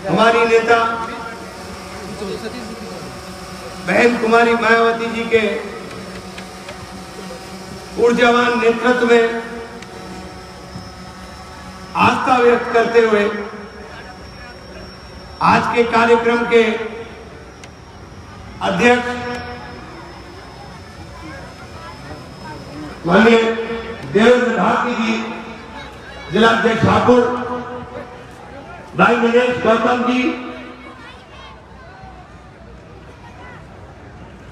हमारी नेता बहन कुमारी मायावती जी के ऊर्जावान नेतृत्व में आस्था व्यक्त करते हुए आज के कार्यक्रम के अध्यक्ष माननीय देवेंद्र भारती जी, जिलाध्यक्ष हापुड़, भाई नरेश गौतम जी,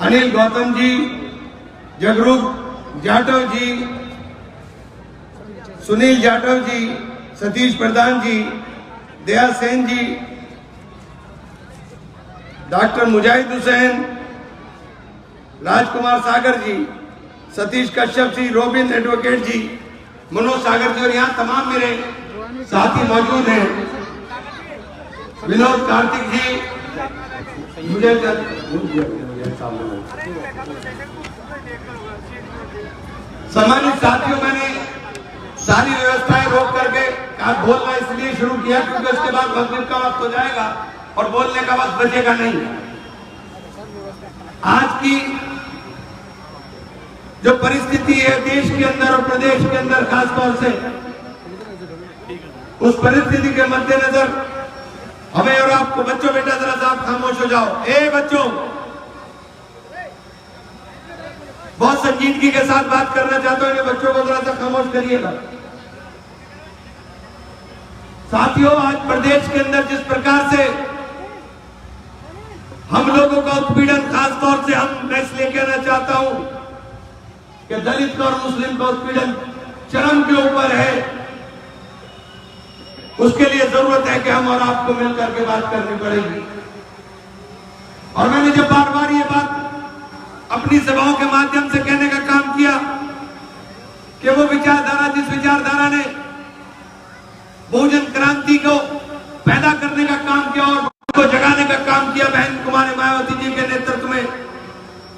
अनिल गौतम जी, जगरूप जाटव जी, सुनील जाटव जी, सतीश प्रधान जी, दया सेन जी, डॉक्टर मुजाहिद हुसैन, राजकुमार सागर जी, सतीश कश्यप जी, रोबिन एडवोकेट जी, मनोज सागर जी, और यहाँ तमाम मेरे साथी मौजूद हैं, विनोद कार्तिक जी, मुझे सम्मानित साथियों, मैंने सारी व्यवस्थाएं रोक करके बोलना इसलिए शुरू किया क्योंकि उसके बाद मस्जिद का वक्त हो जाएगा और बोलने का वक्त बचेगा नहीं। आज की जो परिस्थिति है देश के अंदर और प्रदेश के अंदर खासतौर से, उस परिस्थिति के मद्देनजर हमें और आपको, बच्चों बेटा जरा सा आप खामोश हो जाओ, ए बच्चों, बहुत संजीदगी के साथ बात करना चाहता हूं, बच्चों को जरा सा खामोश करिएगा। साथियों, आज प्रदेश के अंदर जिस प्रकार से हम लोगों का उत्पीड़न, खासतौर से मैं इसलिए कहना चाहता हूं कि दलित और मुस्लिम का उत्पीड़न चरम के ऊपर है, उसके लिए जरूरत है कि हम और आपको मिलकर के बात करनी पड़ेगी। और मैंने जब बार बार ये बात अपनी सभाओं के माध्यम से कहने का काम किया कि वो विचारधारा, जिस विचारधारा ने बहुजन क्रांति को पैदा करने का काम किया और को जगाने का काम किया बहन कुमारी मायावती जी के नेतृत्व में,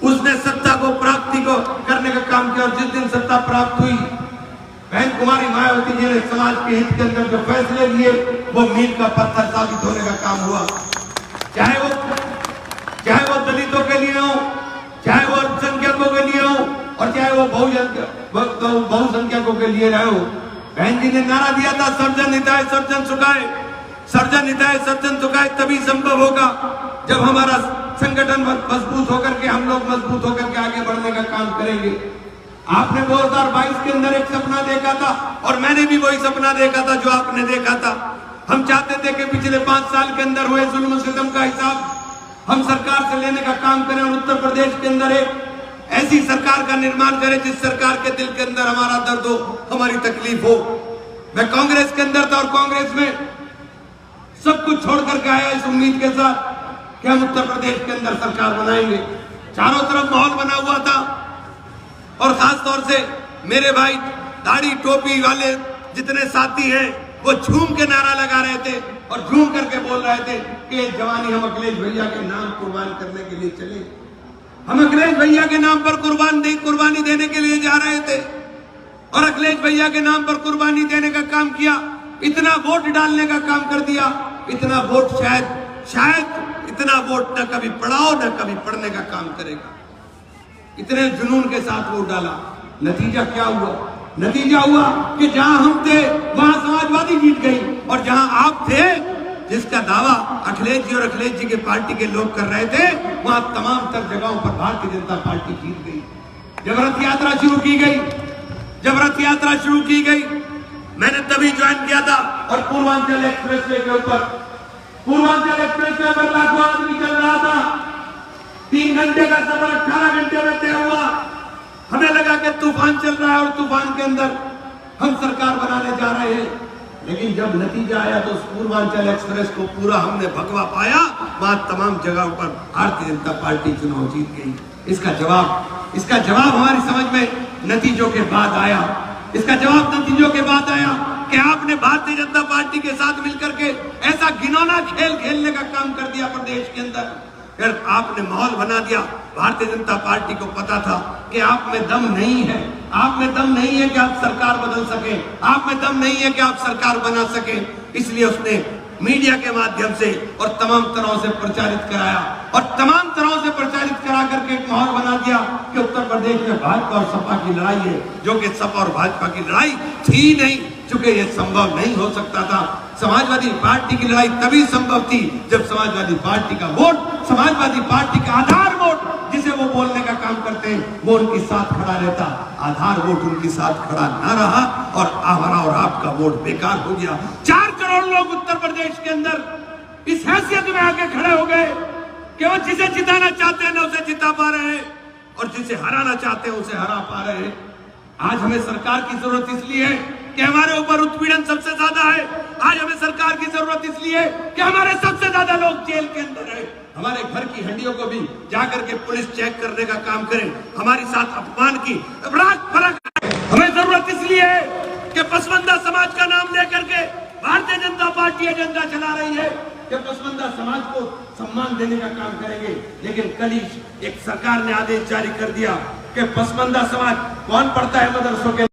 उसने सत्ता को प्राप्ति को करने का काम किया। और जिस दिन सत्ता प्राप्त हुई, बहन कुमारी मायावती जी ने समाज के हित के अंदर जो फैसले लिए वो मील का पत्थर साबित होने का काम हुआ। चाहे वो दलितों के लिए हो, चाहे वो अल्पसंख्यकों के लिए हो, और चाहे वो बहुसंख्यकों के लिए रहे हो। बहन जी ने नारा दिया था, सर्जन हिताय सर्जन सुखाय, सर्जन हिताय सर्जन सुखाय तभी संभव होगा जब हमारा संगठन मजबूत होकर के, हम लोग मजबूत होकर के आगे बढ़ने का काम करेंगे। आपने 2022 के अंदर एक सपना देखा था और मैंने भी वही सपना देखा था जो आपने देखा था। हम चाहते थे कि पिछले 5 साल के अंदर हुए जुल्म सितम का हिसाब हम सरकार से लेने का काम करें और उत्तर प्रदेश के अंदर एक ऐसी सरकार का निर्माण करें जिस सरकार के दिल के अंदर हमारा दर्द हो, हमारी तकलीफ हो। मैं कांग्रेस के अंदर था और कांग्रेस में सब कुछ छोड़ करके आया इस उम्मीद के साथ कि हम उत्तर प्रदेश के अंदर सरकार बनाएंगे। चारों तरफ माहौल बना हुआ था और खास तौर से मेरे भाई दाढ़ी टोपी वाले जितने साथी हैं वो झूम के नारा लगा रहे थे और झूम करके बोल रहे थे कि जवानी हम अखिलेश भैया के नाम कुर्बान करने के लिए चले, हम अखिलेश भैया के नाम पर कुर्बानी देने के लिए जा रहे थे और अखिलेश भैया के नाम पर कुर्बानी देने का काम किया। इतना वोट डालने का काम कर दिया, इतना वोट शायद इतना वोट न कभी पढ़ाओ न कभी पढ़ने का काम करेगा। इतने जुनून के साथ वोट डाला। नतीजा क्या हुआ? नतीजा हुआ कि जहां हम थे वहां समाजवादी जीत गई और जहां आप थे, जिसका दावा अखिलेश जी और अखिलेश जी के पार्टी के लोग कर रहे थे, वहां तमाम तर जगहों पर भारतीय जनता पार्टी जीत गई। जब रथ यात्रा शुरू की गई, मैंने तभी ज्वाइन किया था और पूर्वांचल एक्सप्रेसवे के ऊपर, पूर्वांचल एक्सप्रेसवे पर लाखों आदमी चल रहा था। 3 घंटे का सफर 18 घंटे में तय हुआ। हमें लगा कि तूफान चल रहा है और तूफान के अंदर हम सरकार बनाने जा रहे हैं, लेकिन जब नतीजा आया तो उस पूर्वांचल एक्सप्रेस को पूरा हमने भगवा पाया। वहां तमाम जगहों पर भारतीय जनता पार्टी चुनाव जीत गई। इसका जवाब हमारी समझ में नतीजों के बाद आया। इसका जवाब नतीजों के बाद आया कि आपने भारतीय जनता पार्टी के साथ मिलकर के ऐसा घिनौना खेल खेलने का काम कर दिया प्रदेश के अंदर। फिर आपने माहौल बना दिया। भारतीय जनता पार्टी को पता था कि आप में दम नहीं है, आप में दम नहीं है कि आप सरकार बदल सके, आप में दम नहीं है कि आप सरकार बना सके। इसलिए उसने मीडिया के माध्यम से और तमाम तरह से प्रचारित कराया और तमाम तरह से प्रचारित करा करके एक माहौल बना दिया कि उत्तर प्रदेश में भाजपा और सपा की लड़ाई है, जो कि सपा और भाजपा की लड़ाई थी नहीं, चूंकि ये संभव नहीं हो सकता था। समाजवादी पार्टी की लड़ाई तभी संभव थी जब समाजवादी पार्टी का वोट, समाजवादी पार्टी का आधार वोट, जिसे वो बोलने का काम करते हैं, वो उनके साथ खड़ा रहता। आधार वोट उनके साथ खड़ा ना रहा और हमारा और आपका वोट बेकार हो गया। 4 करोड़ लोग उत्तर प्रदेश के अंदर इस हैसियत में आके खड़े हो गए कि वो जिसे जिताना चाहते हैं ना उसे जिता पा रहे हैं और जिसे हराना चाहते हैं उसे हरा पा रहे हैं। आज हमें सरकार की जरूरत इसलिए है कि हमारे ऊपर उत्पीड़न सबसे ज्यादा है। आज हमें सरकार की जरूरत इसलिए कि हमारे सबसे ज्यादा लोग जेल के अंदर है। हमारे घर की हड्डियों को भी जाकर के पुलिस चेक करने का काम करे। हमारे साथ अपमान की फर्क है। हमें जरूरत इसलिए है कि पसमानदा समाज का नाम लेकर के भारतीय जनता पार्टी एजेंडा चला रही है कि पसमानदा समाज को सम्मान देने का काम करेंगे। लेकिन कल ही एक सरकार ने आदेश जारी कर दिया कि पसमानदा समाज कौन पढ़ता है मदरसों के